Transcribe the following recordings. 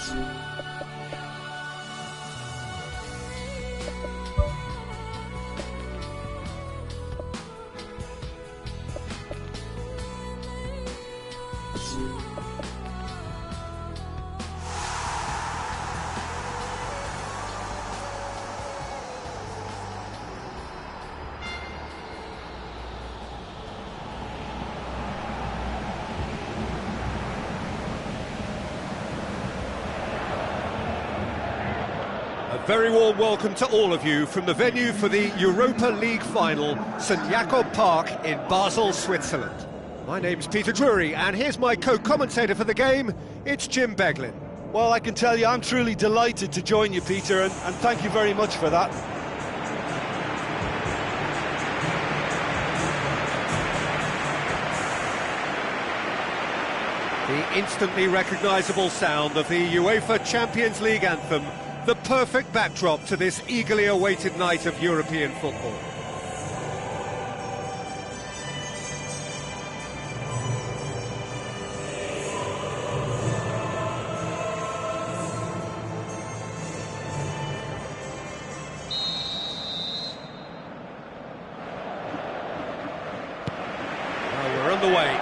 A very warm welcome to all of you from the venue for the Europa League final, St Jakob Park in Basel, Switzerland. My name's Peter Drury, and here's my co-commentator for the game, it's Jim Beglin. Well, I can tell you I'm truly delighted to join you, Peter, and thank you very much for that. The instantly recognisable sound of the UEFA Champions League anthem, the perfect backdrop to this eagerly awaited night of European football. Well, we're on the way.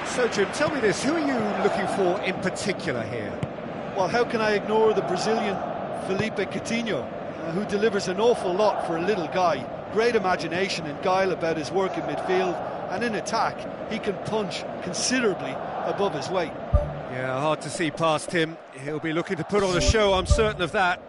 So, Jim, tell me this, who are you looking for in particular here? Well, how can I ignore the Brazilian Felipe Coutinho, who delivers an awful lot for a little guy. Great imagination and guile about his work in midfield, and in attack, he can punch considerably above his weight. Yeah, hard to see past him. He'll be looking to put on a show, I'm certain of that.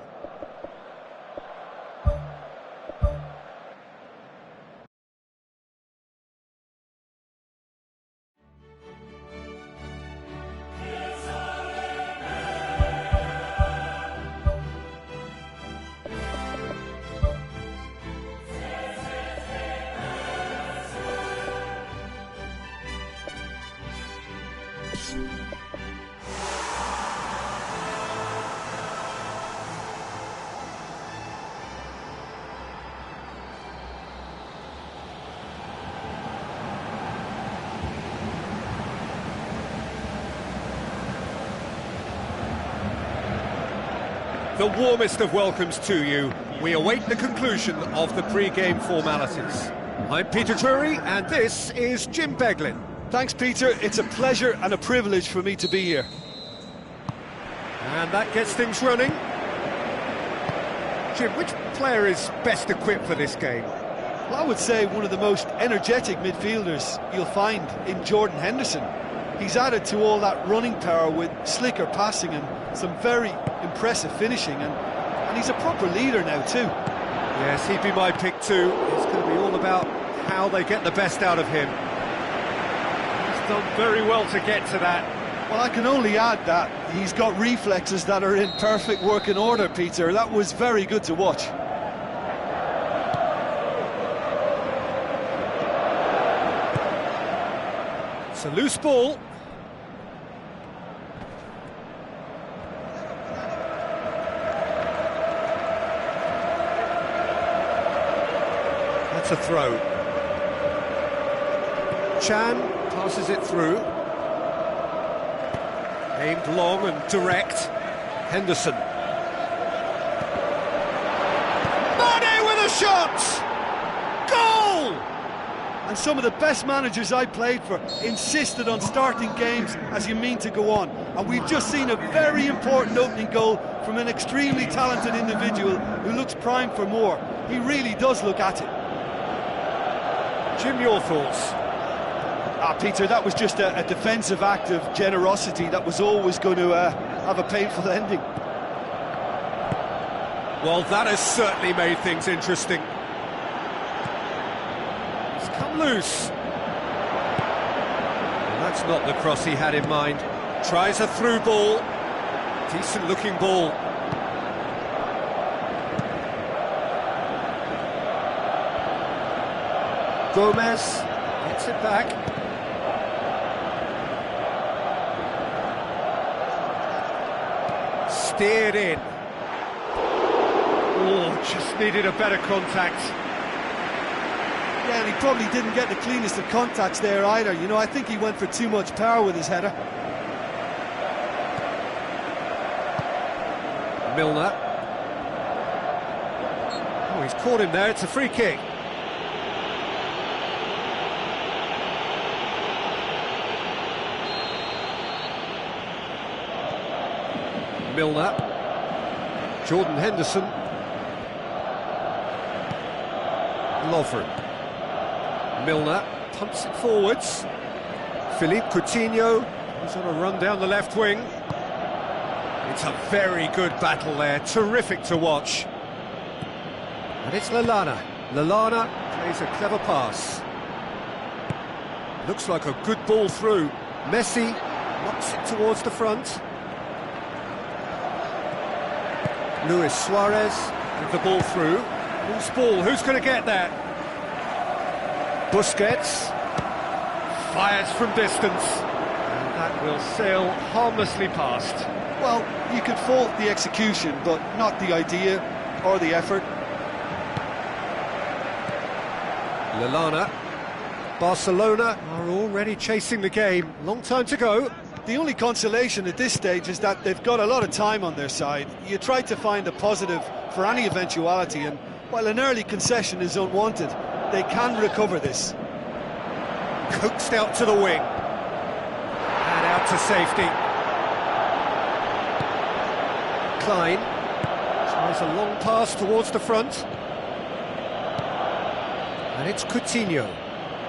The warmest of welcomes to you. We await the conclusion of the pre-game formalities. I'm Peter Drury, and this is Jim Beglin. Thanks, Peter. It's a pleasure and a privilege for me to be here. And that gets things running. Jim, which player is best equipped for this game? Well, I would say one of the most energetic midfielders you'll find in Jordan Henderson. He's added to all that running power with slicker passing and some very impressive finishing, and he's a proper leader now too. Yes, he'd be my pick too. It's going to be all about how they get the best out of him. He's done very well to get to that. Well, I can only add that he's got reflexes that are in perfect working order, Peter. That was very good to watch. It's a loose ball. That's a throw. Chan passes it through. Aimed long and direct. Henderson. Mane with a shot! Goal! And some of the best managers I played for insisted on starting games as you mean to go on. And we've just seen a very important opening goal from an extremely talented individual who looks primed for more. He really does look at it. Jim, your thoughts? Peter, that was just a defensive act of generosity that was always going to have a painful ending. Well, that has certainly made things interesting. It's come loose. Well, that's not the cross he had in mind. Tries a through ball. Decent looking ball. Gomez gets it back. Steered in. Oh, just needed a better contact. Yeah, and he probably didn't get the cleanest of contacts there either. You know, I think he went for too much power with his header. Milner. Oh, he's caught him there, it's a free kick. Milner. Jordan Henderson. Lovren. Milner pumps it forwards. Philippe Coutinho is on a run down the left wing. It's a very good battle there, terrific to watch. And it's Lallana. Lallana plays a clever pass. Looks like a good ball through. Messi knocks it towards the front. Luis Suarez with the ball through. Who's ball? Who's going to get that? Busquets fires from distance, and that will sail harmlessly past. Well, you can fault the execution, but not the idea or the effort. Lallana. Barcelona are already chasing the game. Long time to go. The only consolation at this stage is that they've got a lot of time on their side. You try to find a positive for any eventuality, and while an early concession is unwanted, they can recover this. Coaxed out to the wing. And out to safety. Klein tries a long pass towards the front. And it's Coutinho.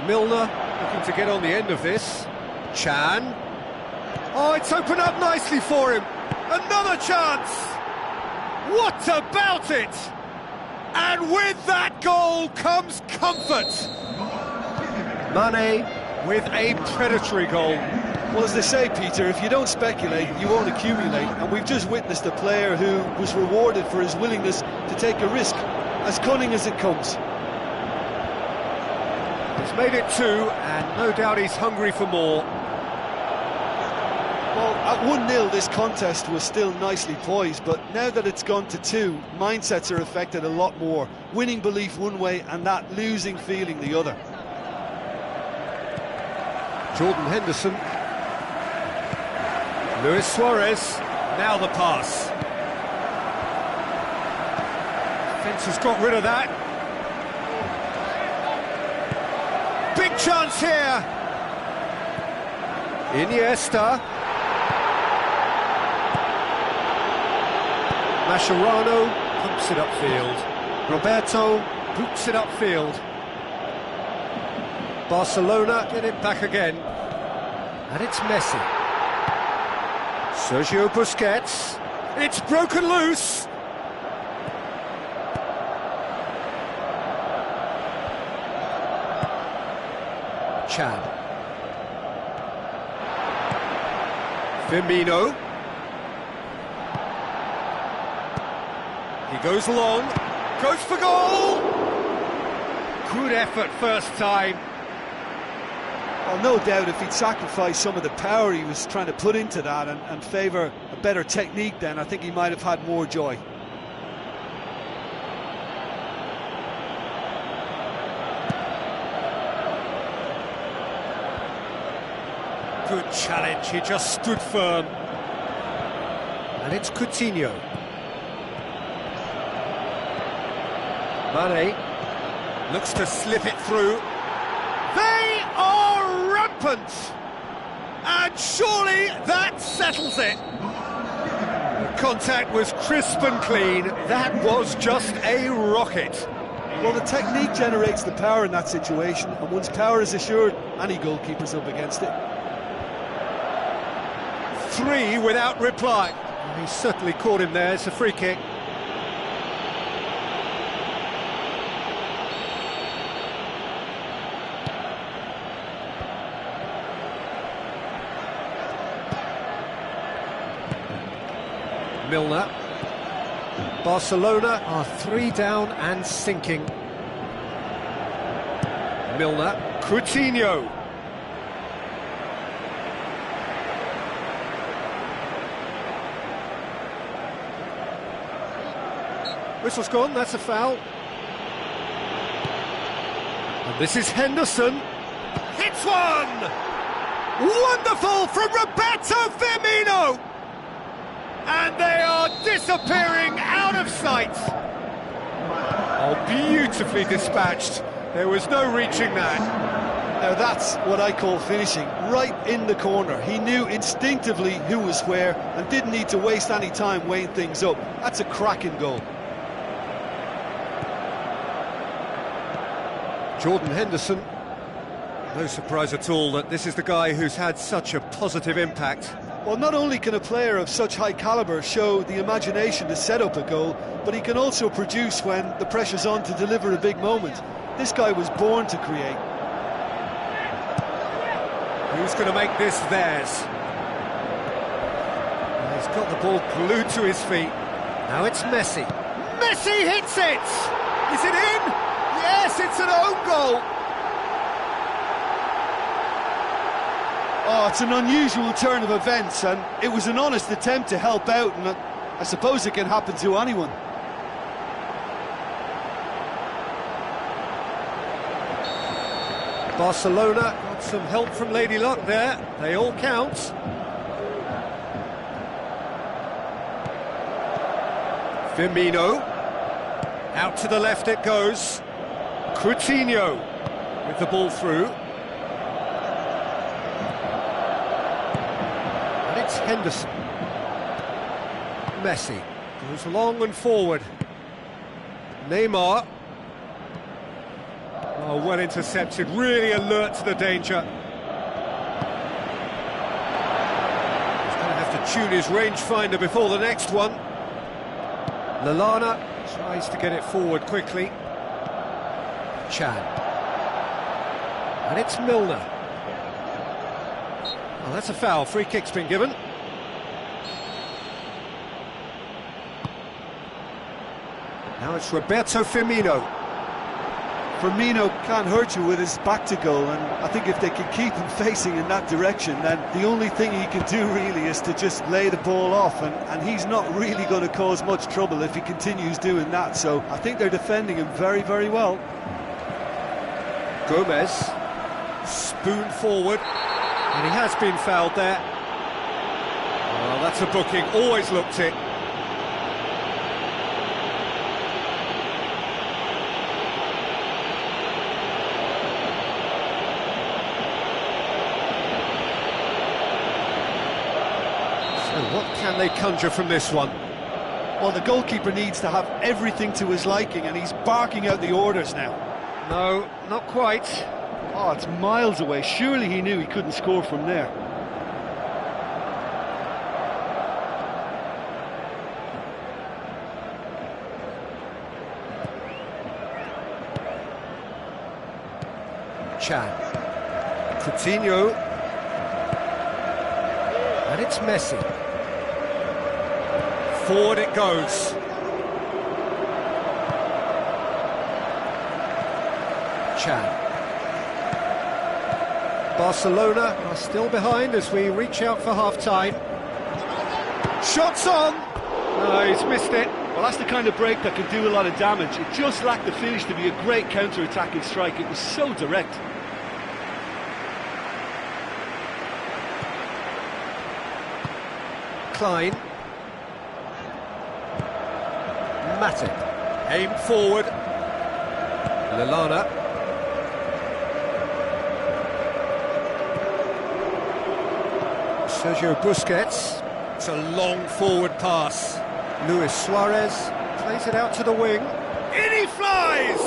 Milner looking to get on the end of this. Chan. Oh, it's opened up nicely for him. Another chance. What about it? And with that goal comes comfort. Mane with a predatory goal. Well, as they say, Peter, if you don't speculate, you won't accumulate. And we've just witnessed a player who was rewarded for his willingness to take a risk, as cunning as it comes. He's made it 2, and no doubt he's hungry for more. Well, at 1-0 this contest was still nicely poised, but now that it's gone to 2, mindsets are affected a lot more. Winning belief one way and that losing feeling the other. Jordan Henderson. Luis Suarez. Now the pass. Defence has got rid of that. Big chance here. Iniesta. Mascherano pumps it upfield. Roberto boots it upfield. Barcelona get it back again. And it's Messi. Sergio Busquets. It's broken loose. Chan. Firmino. He goes long, goes for goal! Good effort first time. Well, no doubt if he'd sacrificed some of the power he was trying to put into that and favour a better technique, then I think he might have had more joy. Good challenge, he just stood firm. And it's Coutinho. Mane looks to slip it through. They are rampant! And surely that settles it. The contact was crisp and clean. That was just a rocket. Well, the technique generates the power in that situation, and once power is assured, any goalkeeper's up against it. 3 without reply. He certainly caught him there. It's a free kick. Milner. Barcelona are 3 down and sinking. Milner. Coutinho. Whistle's gone, that's a foul. And this is Henderson. Hits one! Wonderful from Roberto Firmino! and they are disappearing out of sight. Oh, beautifully dispatched. There was no reaching that. Now that's what I call finishing, right in the corner. He knew instinctively who was where and didn't need to waste any time weighing things up. That's a cracking goal. Jordan Henderson. No surprise at all that this is the guy who's had such a positive impact. Well, not only can a player of such high calibre show the imagination to set up a goal, but he can also produce when the pressure's on to deliver a big moment. This guy was born to create. Who's going to make this theirs? He's got the ball glued to his feet. Now it's Messi. Messi hits it! Is it in? Yes, it's an own goal! Oh, it's an unusual turn of events, and it was an honest attempt to help out, and I suppose it can happen to anyone. Barcelona got some help from Lady Luck there. They all count. Firmino. Out to the left it goes. Coutinho with the ball through. And it's Henderson. Messi goes long and forward. Neymar. Oh, well intercepted, really alert to the danger. He's going to have to tune his rangefinder before the next one. Lallana tries to get it forward quickly. Chan. And it's Milner. Oh, that's a foul, free kick's been given. Now it's Roberto Firmino. Firmino can't hurt you with his back to goal, and I think if they can keep him facing in that direction, then the only thing he can do really is to just lay the ball off, and he's not really going to cause much trouble if he continues doing that, so I think they're defending him very, very well. Gomez, spoon forward, and he has been fouled there. Oh, that's a booking, always looked it. What can they conjure from this one? Well, the goalkeeper needs to have everything to his liking, and he's barking out the orders now. No, not quite. Oh, it's miles away. Surely he knew he couldn't score from there. Chan. Coutinho. And it's Messi. Forward it goes. Chan. Barcelona are still behind as we reach out for half-time. Shots on! No, he's missed it. Well, that's the kind of break that can do a lot of damage. It just lacked the finish to be a great counter-attacking strike. It was so direct. Klein. Matic. Aimed forward. Lallana. Sergio Busquets. It's a long forward pass. Luis Suarez plays it out to the wing. In he flies!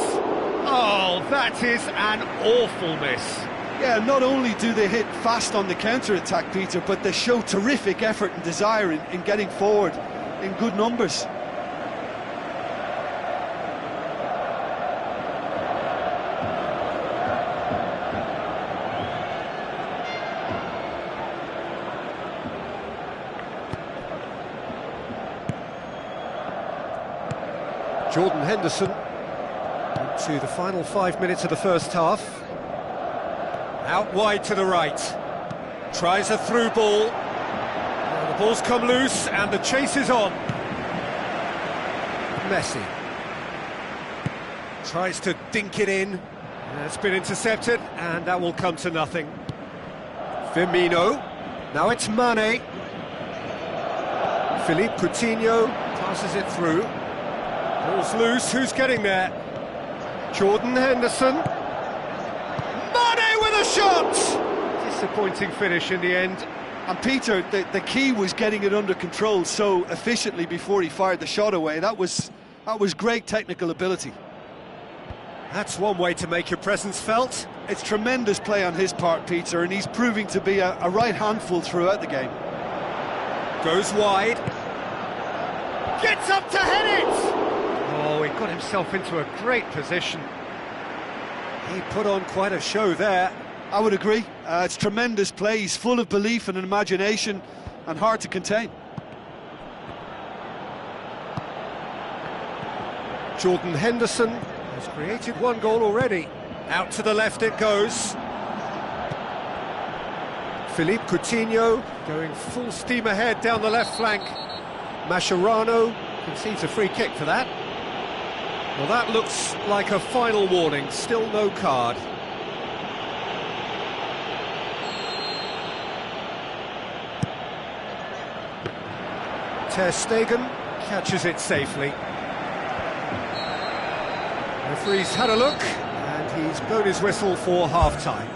Oh, that is an awful miss. Yeah, not only do they hit fast on the counter-attack, Peter, but they show terrific effort and desire in getting forward in good numbers. Jordan Henderson into the final 5 minutes of the first half. Out wide to the right. Tries a through ball. Now the ball's come loose and the chase is on. Messi. Tries to dink it in. It's been intercepted and that will come to nothing. Firmino. Now it's Mane. Philippe Coutinho passes it through. Ball's loose, who's getting there? Jordan Henderson. Mane with a shot! Disappointing finish in the end. And Peter, the key was getting it under control so efficiently before he fired the shot away. That was great technical ability. That's one way to make your presence felt. It's tremendous play on his part, Peter, and he's proving to be a right handful throughout the game. Goes wide. Gets up to head it! Oh, he got himself into a great position. He put on quite a show there. I would agree. It's tremendous play. He's full of belief and imagination and hard to contain. Jordan Henderson has created one goal already. Out to the left it goes. Philippe Coutinho going full steam ahead down the left flank. Mascherano concedes a free kick for that. Well, that looks like a final warning. Still no card. Ter Stegen catches it safely. Referee's had a look, and he's blown his whistle for half-time.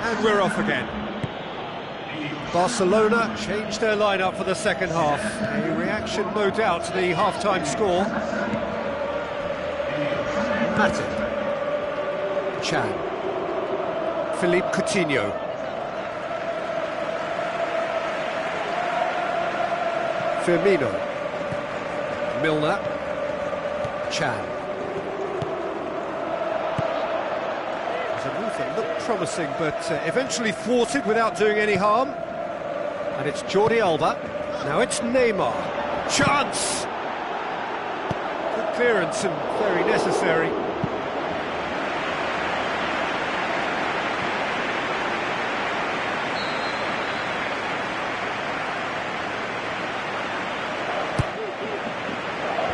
And we're off again. Barcelona changed their lineup for the second half. A reaction, no doubt, to the half-time score. Matip. Chan. Philippe Coutinho. Firmino. Milner. Chan. It looked promising, but eventually thwarted without doing any harm. And it's Jordi Alba. Now it's Neymar. Chance! Good clearance and very necessary.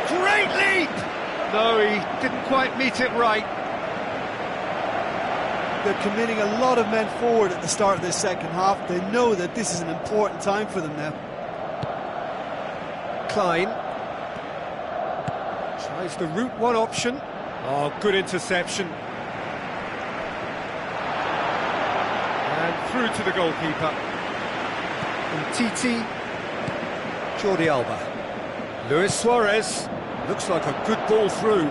Great leap! No, he didn't quite meet it right. They're committing a lot of men forward at the start of this second half. They know that this is an important time for them now. Klein tries the route one option. Oh, good interception. And through to the goalkeeper. Titi. Jordi Alba. Luis Suarez. Looks like a good ball through.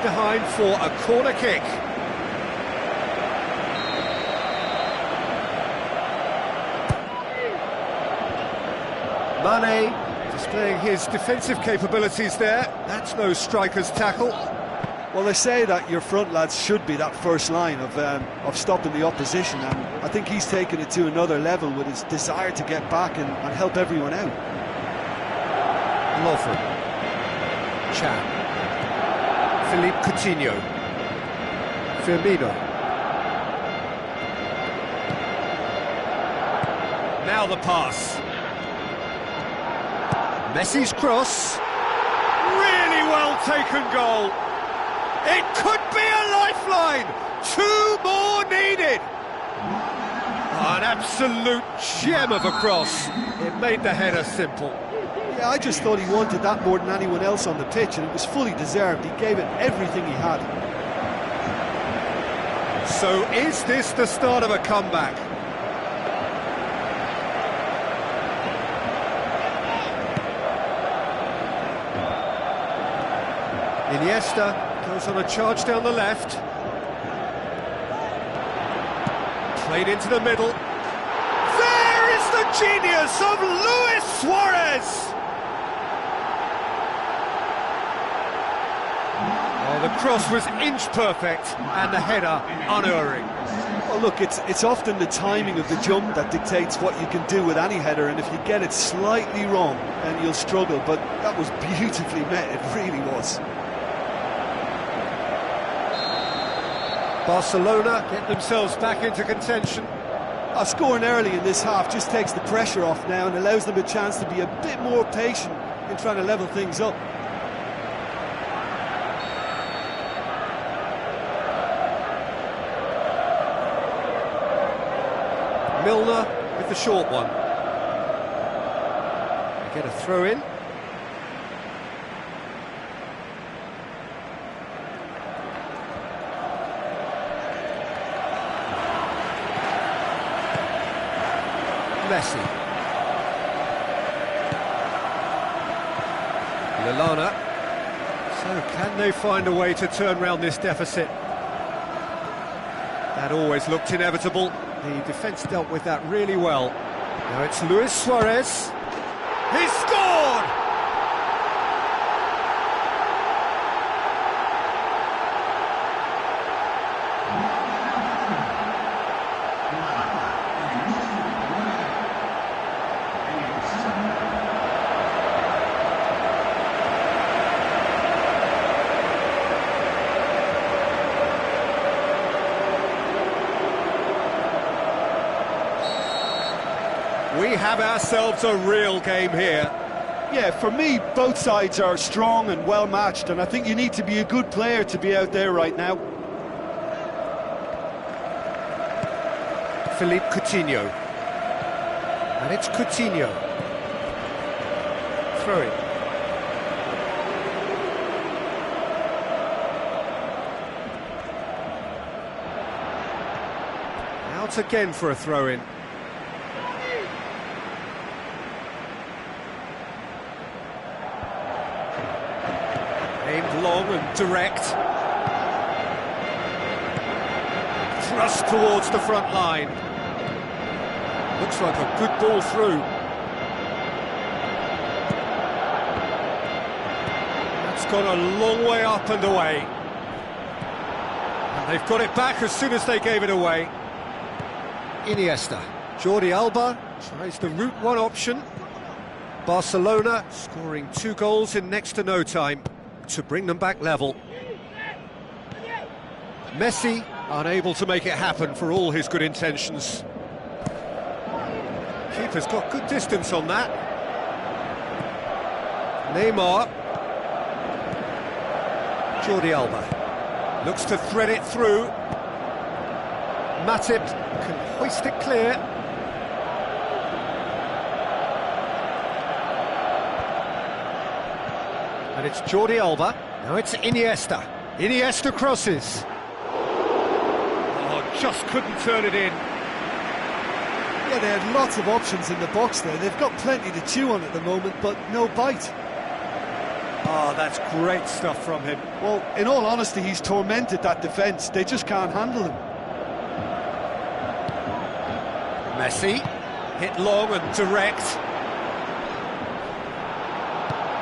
Behind for a corner kick. Mane displaying his defensive capabilities there. That's no striker's tackle. Well, they say that your front lads should be that first line of stopping the opposition, and I think he's taken it to another level with his desire to get back and help everyone out. Lovren. Chan. Philippe Coutinho. Firmino. Now the pass. Messi's cross. Really well taken goal. It could be a lifeline. 2 more needed. An absolute gem of a cross. It made the header simple. Yeah, I just thought he wanted that more than anyone else on the pitch, and it was fully deserved. He gave it everything he had. So is this the start of a comeback? Iniesta goes on a charge down the left. Played into the middle. the genius of Luis Suarez! Oh, the cross was inch perfect and the header unerring. Well, look, it's often the timing of the jump that dictates what you can do with any header, and if you get it slightly wrong, then you'll struggle, but that was beautifully met, it really was. Barcelona get themselves back into contention. Scoring early in this half just takes the pressure off now and allows them a chance to be a bit more patient in trying to level things up. Milner with the short one. They get a throw in. Messi. Lallana. So can they find a way to turn around this deficit? That always looked inevitable. The defence dealt with that really well. Now it's Luis Suarez. He scored! We have ourselves a real game here. Yeah, for me, both sides are strong and well matched, and I think you need to be a good player to be out there right now. Philippe Coutinho. And it's Coutinho. Throw it. Out again for a throw-in. Aimed long and direct. Thrust towards the front line. Looks like a good ball through. That's gone a long way up and away. And they've got it back as soon as they gave it away. Iniesta. Jordi Alba tries the route one option. Barcelona scoring 2 goals in next to no time to bring them back level. Messi unable to make it happen for all his good intentions. Keeper's got good distance on that. Neymar. Jordi Alba looks to thread it through. Matip can hoist it clear. And it's Jordi Alba. Now it's Iniesta. Iniesta crosses. Oh, just couldn't turn it in. Yeah, they had lots of options in the box there. They've got plenty to chew on at the moment, but no bite. Oh, that's great stuff from him. Well, in all honesty, he's tormented that defence. They just can't handle him. Messi, hit long and direct.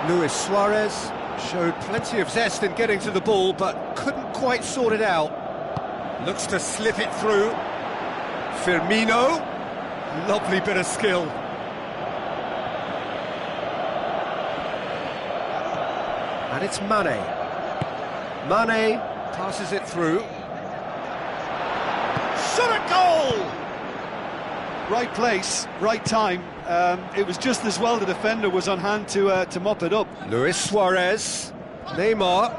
Luis Suarez showed plenty of zest in getting to the ball, but couldn't quite sort it out. Looks to slip it through. Firmino, lovely bit of skill. And it's Mane. Mane passes it through. Shot a goal! Right place, right time. It was just as well the defender was on hand to mop it up. Luis Suarez, Neymar.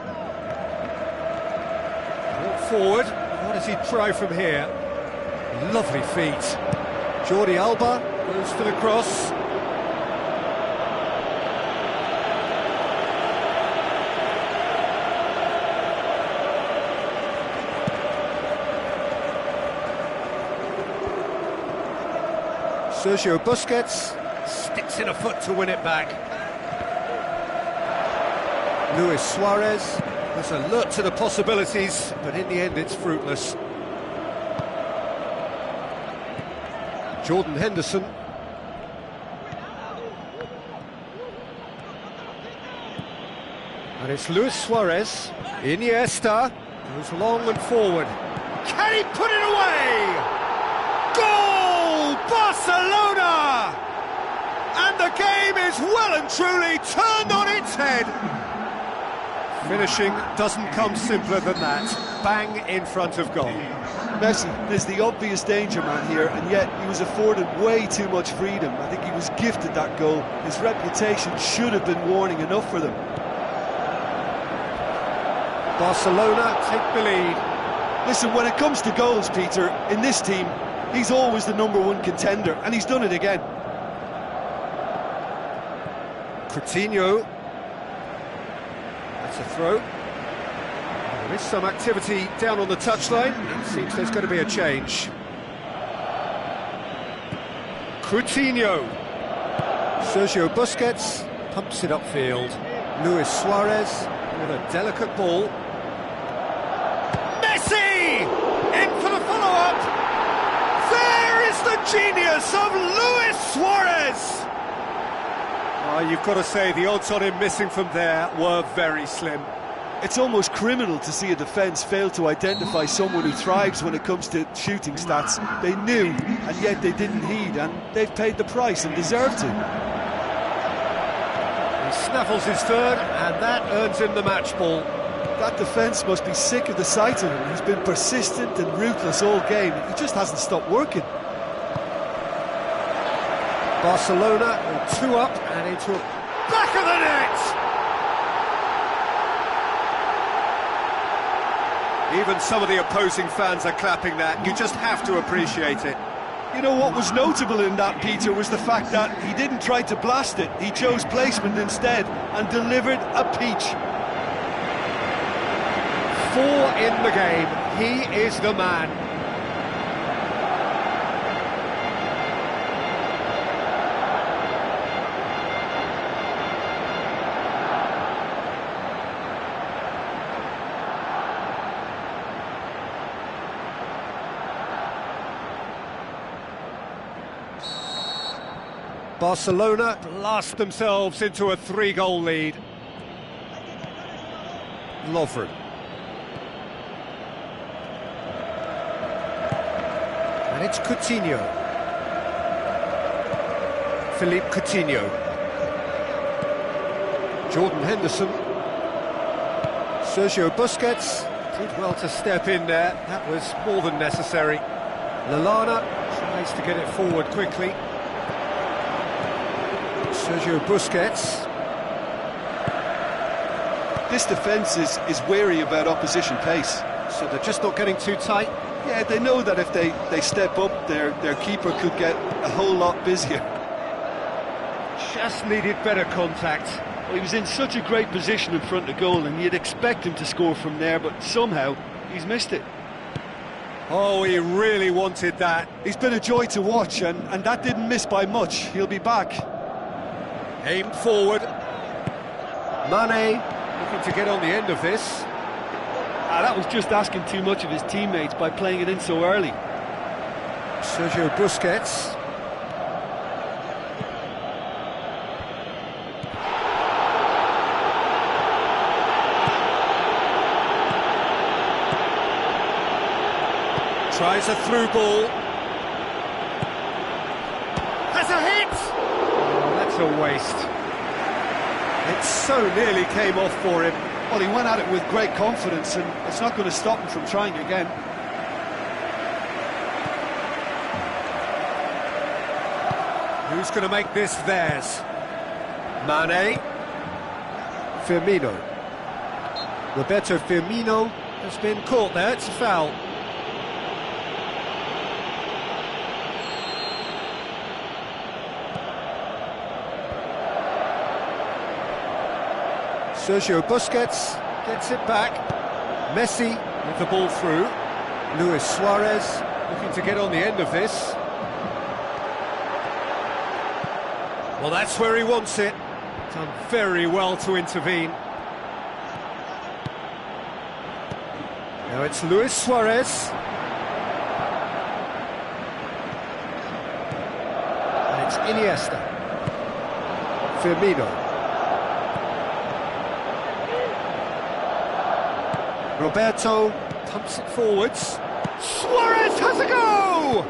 Walk forward. What does he try from here? Lovely feet. Jordi Alba goes for the cross. Sergio Busquets sticks in a foot to win it back. Luis Suarez was alert to the possibilities, but in the end it's fruitless. Jordan Henderson. And it's Luis Suarez. Iniesta goes long and forward. Can he put it away? Goal! Barcelona! And the game is well and truly turned on its head. Finishing doesn't come simpler than that. Bang in front of goal. Messi is the obvious danger man here, and yet he was afforded way too much freedom. I think he was gifted that goal. His reputation should have been warning enough for them. Barcelona take the lead. Listen, when it comes to goals, Peter, in this team, he's always the #1 contender, and he's done it again. Coutinho. That's a throw. There is some activity down on the touchline. It seems there's going to be a change. Coutinho. Sergio Busquets pumps it upfield. Luis Suarez with a delicate ball. Messi! In for the follow-up! There is the genius of Luis Suarez! You've got to say, the odds on him missing from there were very slim. It's almost criminal to see a defence fail to identify someone who thrives when it comes to shooting stats. They knew, and yet they didn't heed, and they've paid the price and deserve to. He snaffles his third, and that earns him the match ball. That defence must be sick of the sight of him. He's been persistent and ruthless all game. He just hasn't stopped working. Barcelona are 2 up and into a back of the net! Even some of the opposing fans are clapping that. You just have to appreciate it. You know what was notable in that, Peter, was the fact that he didn't try to blast it. He chose placement instead and delivered a peach. 4 in the game. He is the man. Barcelona blast themselves into a 3-goal lead. Lovren. And it's Coutinho. Philippe Coutinho. Jordan Henderson. Sergio Busquets did well to step in there. That was more than necessary. Lallana tries to get it forward quickly. Sergio Busquets. This defence is wary about opposition pace. So they're just not getting too tight? Yeah, they know that if they step up, their keeper could get a whole lot busier. Just needed better contact. Well, he was in such a great position in front of goal, and you'd expect him to score from there, but somehow he's missed it. Oh, he really wanted that. He's been a joy to watch, and that didn't miss by much. He'll be back. Aimed forward. Mane looking to get on the end of this. That was just asking too much of his teammates by playing it in so early. Sergio Busquets. Tries a through ball. Has a hit! Oh, that's a waste. It so nearly came off for him. Well, he went at it with great confidence, and it's not going to stop him from trying again. Who's going to make this theirs? Mane. Firmino. Roberto Firmino has been caught there. It's a foul. Sergio Busquets gets it back. Messi with the ball through. Luis Suarez looking to get on the end of this. Well, that's where he wants it. Done very well to intervene. Now it's Luis Suarez. And it's Iniesta. Firmino. Roberto pumps it forwards. Suarez has a go!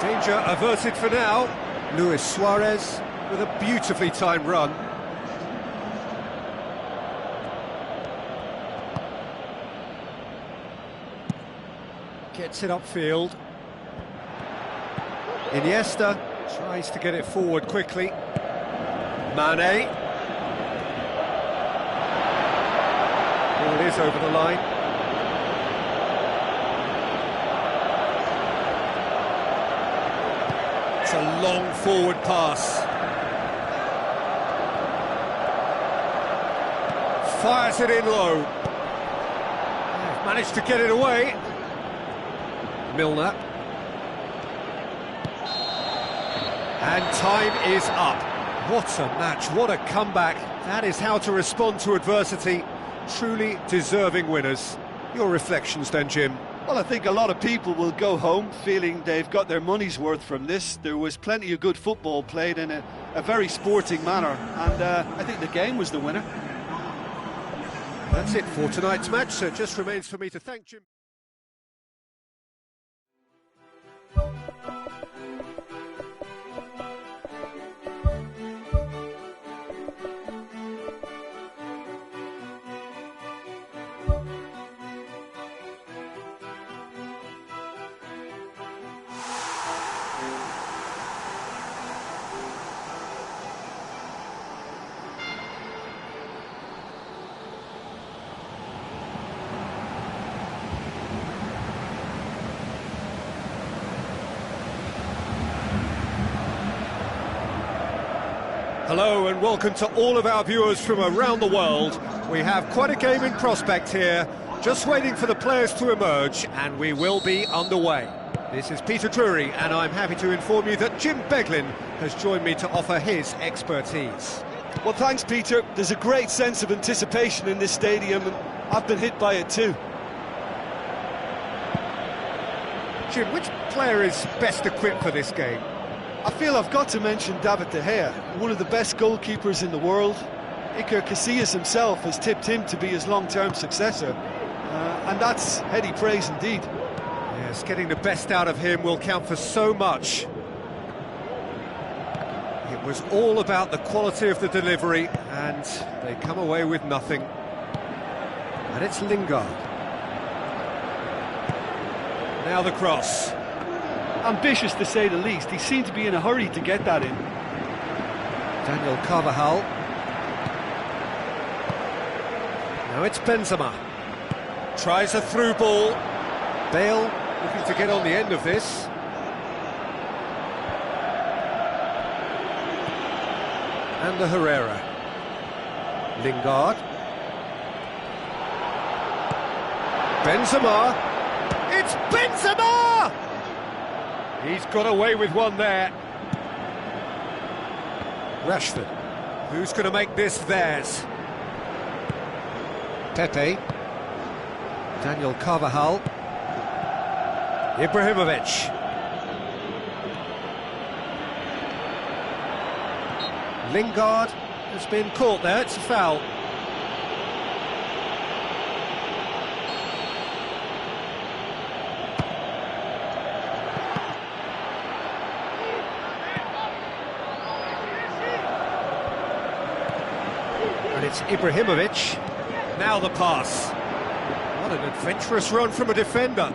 Danger averted for now. Luis Suarez with a beautifully timed run. Gets it upfield. Iniesta tries to get it forward quickly. Mane. Ball is over the line. It's a long forward pass. Fires it in low. They've managed to get it away. Milner. And time is up. What a match, what a comeback. That is how to respond to adversity. Truly deserving winners. Your reflections then, Jim? Well, I think a lot of people will go home feeling they've got their money's worth from this. There was plenty of good football played in a very sporting manner, and I think the game was the winner. That's it for tonight's match, so it just remains for me to thank Jim. Hello and welcome to all of our viewers from around the world. We have quite a game in prospect here, just waiting for the players to emerge, and we will be underway. This is Peter Drury, and I'm happy to inform you that Jim Beglin has joined me to offer his expertise. Well, thanks, Peter. There's a great sense of anticipation in this stadium, and I've been hit by it too. Jim, which player is best equipped for this game? I feel I've got to mention David De Gea, one of the best goalkeepers in the world. Iker Casillas himself has tipped him to be his long-term successor, and that's heady praise indeed. Yes, getting the best out of him will count for so much. It was all about the quality of the delivery, and they come away with nothing. And it's Lingard. Now the cross. Ambitious to say the least. He seemed to be in a hurry to get that in. Daniel Carvajal. Now it's Benzema. Tries a through ball. Bale looking to get on the end of this. And the Herrera. Lingard. Benzema. It's Benzema! He's got away with one there. Rashford. Who's going to make this theirs? Pepe. Daniel Carvajal. Ibrahimovic. Lingard has been caught there, it's a foul. And it's Ibrahimovic. Now the pass. What an adventurous run from a defender.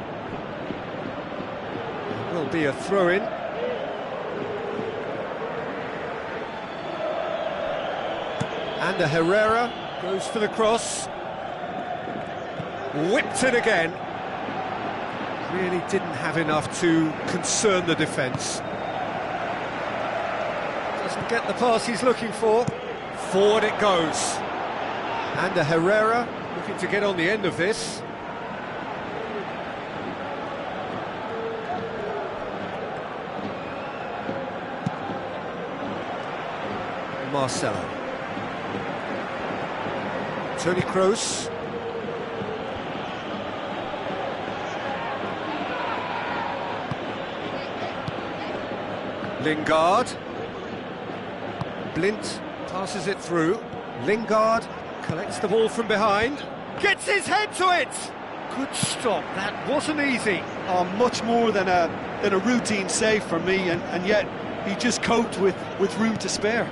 It will be a throw-in. And the Herrera goes for the cross. Whipped it again. Really didn't have enough to concern the defence. Doesn't get the pass he's looking for. Forward it goes. And the Herrera looking to get on the end of this. Marcelo. Toni Kroos. Lingard. Blint passes it through. Lingard collects the ball from behind. Gets his head to it! Good stop, that wasn't easy. Oh, much more than a routine save for me, and yet he just coped with room to spare.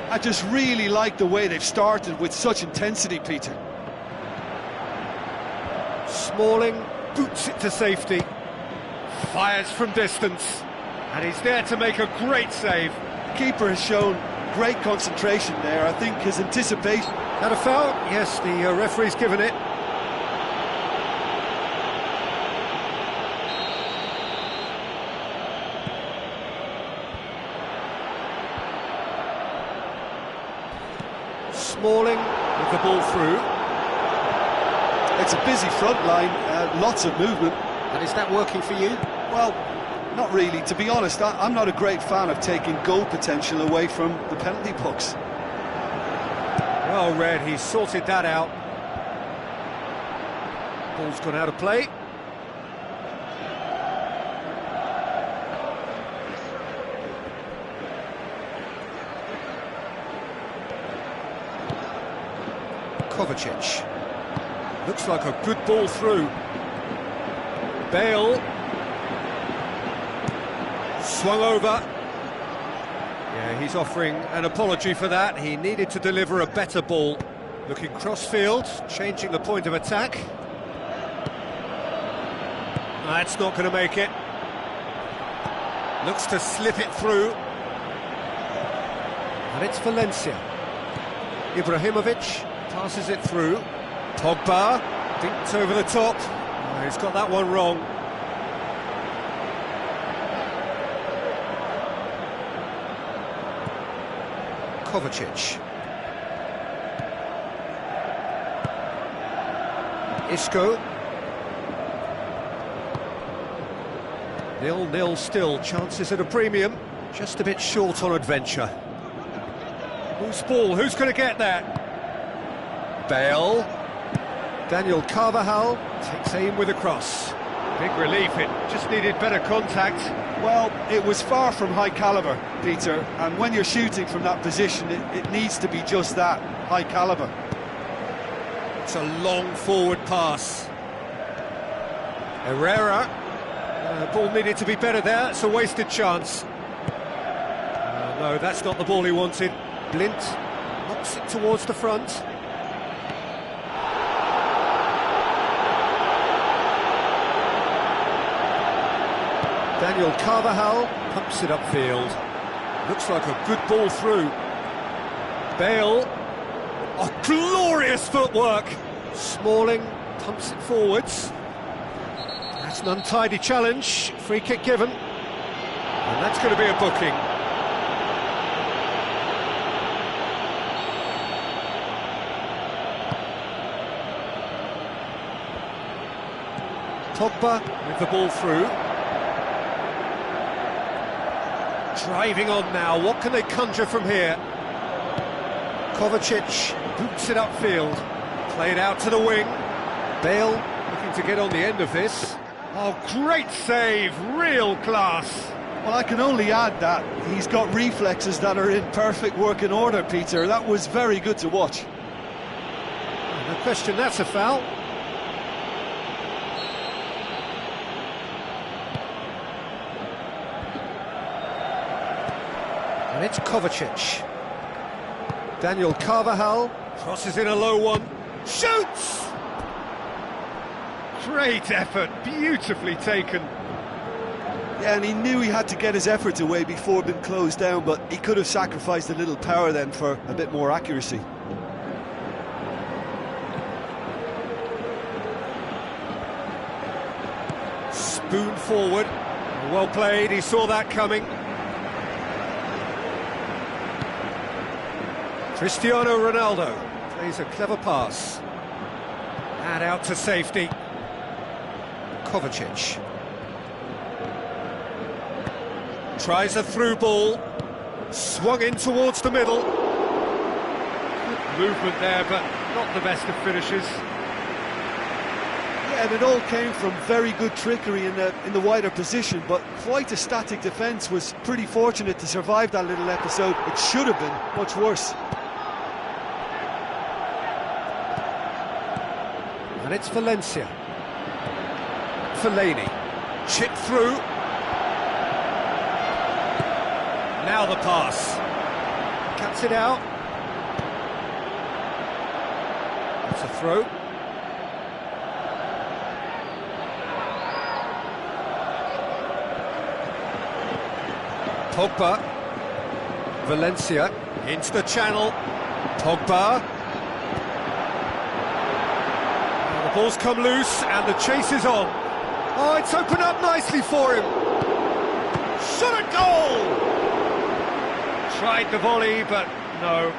I just really like the way they've started with such intensity, Peter. Smalling boots it to safety. Fires from distance. And he's there to make a great save. Keeper has shown great concentration there. I think his anticipation... Had a foul? Yes, the referee's given it. Smalling with the ball through. It's a busy front line, lots of movement. And is that working for you? Well, not really. To be honest, I'm not a great fan of taking goal potential away from the penalty box. Well read, he's sorted that out. Ball's gone out of play. Kovacic. Looks like a good ball through. Bale. Swung over. Yeah, he's offering an apology for that. He needed to deliver a better ball. Looking cross-field, changing the point of attack. That's not going to make it. Looks to slip it through. And it's Valencia. Ibrahimovic passes it through. Pogba dinks over the top. Oh, he's got that one wrong. Kovacic. Isco. 0-0 still, chances at a premium. Just a bit short on adventure. Who's ball? Who's going to get that? Bale. Daniel Carvajal takes aim with a cross. Big relief, it just needed better contact. Well, it was far from high calibre, Peter, and when you're shooting from that position, it needs to be just that, high calibre. It's a long forward pass. Herrera. Ball needed to be better there, it's a wasted chance. No, that's not the ball he wanted. Blint knocks it towards the front. Daniel Carvajal pumps it upfield. Looks like a good ball through. Bale. Oh, glorious footwork! Smalling pumps it forwards. That's an untidy challenge. Free kick given. And that's going to be a booking. Pogba with the ball through. Driving on now, what can they conjure from here? Kovacic boots it upfield, played out to the wing. Bale looking to get on the end of this. Oh, great save, real class. Well, I can only add that he's got reflexes that are in perfect working order, Peter. That was very good to watch. No question, that's a foul. And it's Kovacic. Daniel Carvajal crosses in a low one. Shoots! Great effort, beautifully taken. Yeah, and he knew he had to get his efforts away before being closed down, but he could have sacrificed a little power then for a bit more accuracy. Spoon forward. Well played, he saw that coming. Cristiano Ronaldo plays a clever pass. And out to safety. Kovacic. Tries a through ball. Swung in towards the middle. Good movement there, but not the best of finishes. Yeah, and it all came from very good trickery in the wider position, but quite a static defence. Was pretty fortunate to survive that little episode. It should have been much worse. And it's Valencia. Fellaini. Chip through. Now the pass. Cuts it out. It's a throw. Pogba. Valencia. Into the channel. Pogba. The ball's come loose and the chase is on. Oh, it's opened up nicely for him. Shot at goal! Tried the volley, but no.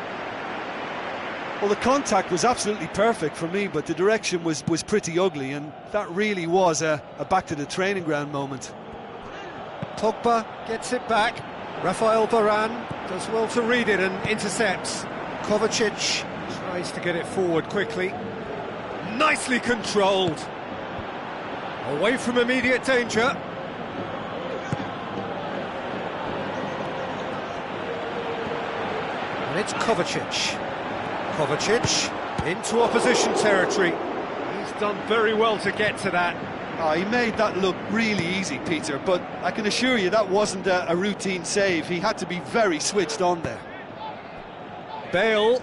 Well, the contact was absolutely perfect for me, but the direction was pretty ugly, and that really was a back to the training ground moment. Pogba gets it back. Rafael Varane does well to read it and intercepts. Kovacic tries to get it forward quickly. Nicely controlled. Away from immediate danger. And it's Kovacic. Kovacic into opposition territory. He's done very well to get to that. Oh, he made that look really easy, Peter, but I can assure you that wasn't a routine save. He had to be very switched on there. Bale.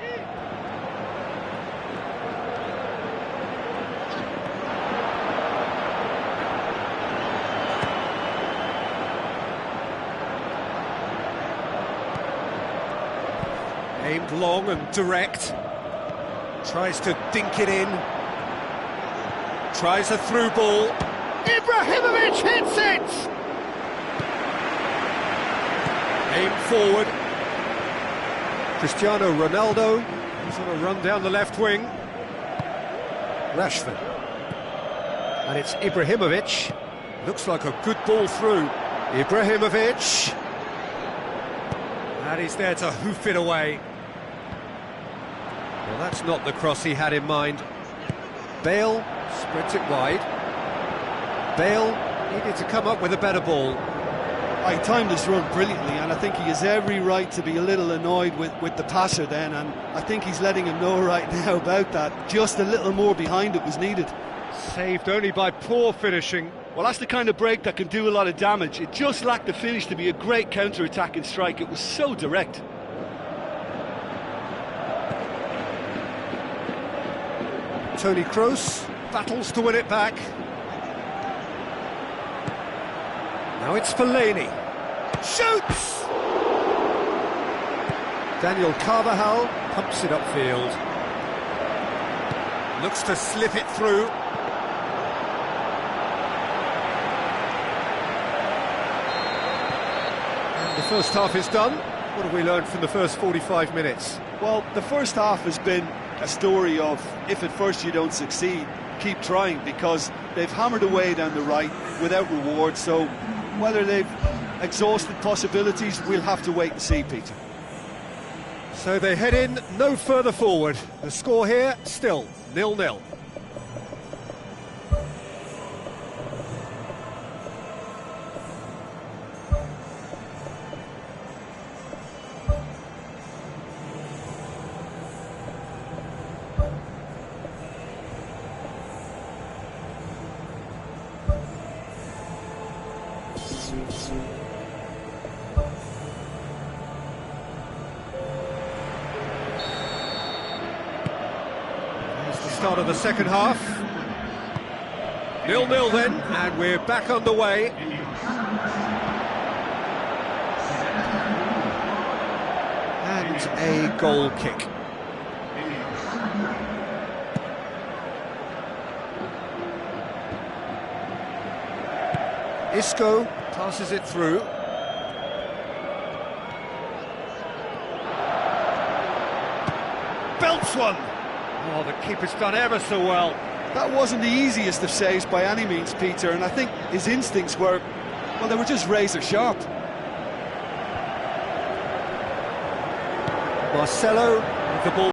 Aimed long and direct. Tries to dink it in. Tries a through ball. Ibrahimovic hits it! Aim forward. Cristiano Ronaldo is on a run down the left wing. Rashford. And it's Ibrahimovic. Looks like a good ball through. Ibrahimovic. And he's there to hoof it away. Well, that's not the cross he had in mind. Bale spreads it wide. Bale needed to come up with a better ball. He timed this run brilliantly, and I think he has every right to be a little annoyed with the passer then, and I think he's letting him know right now about that. Just a little more behind it was needed. Saved only by poor finishing. Well, that's the kind of break that can do a lot of damage. It just lacked the finish to be a great counter-attacking strike. It was so direct. Toni Kroos battles to win it back. Now it's Fellaini. Shoots! Daniel Carvajal pumps it upfield. Looks to slip it through. And the first half is done. What have we learned from the first 45 minutes? Well, the first half has been a story of, if at first you don't succeed, keep trying, because they've hammered away down the right without reward. So whether they've exhausted possibilities, we'll have to wait and see, Peter. So they head in no further forward. The score here still 0-0. Start of the second half. 0-0 then, and we're back on the way. And a goal kick. Isco passes it through. Belts one. Oh, the keeper's done ever so well. That wasn't the easiest of saves by any means, Peter, and I think his instincts were, well, they were just razor sharp. Marcelo with the ball.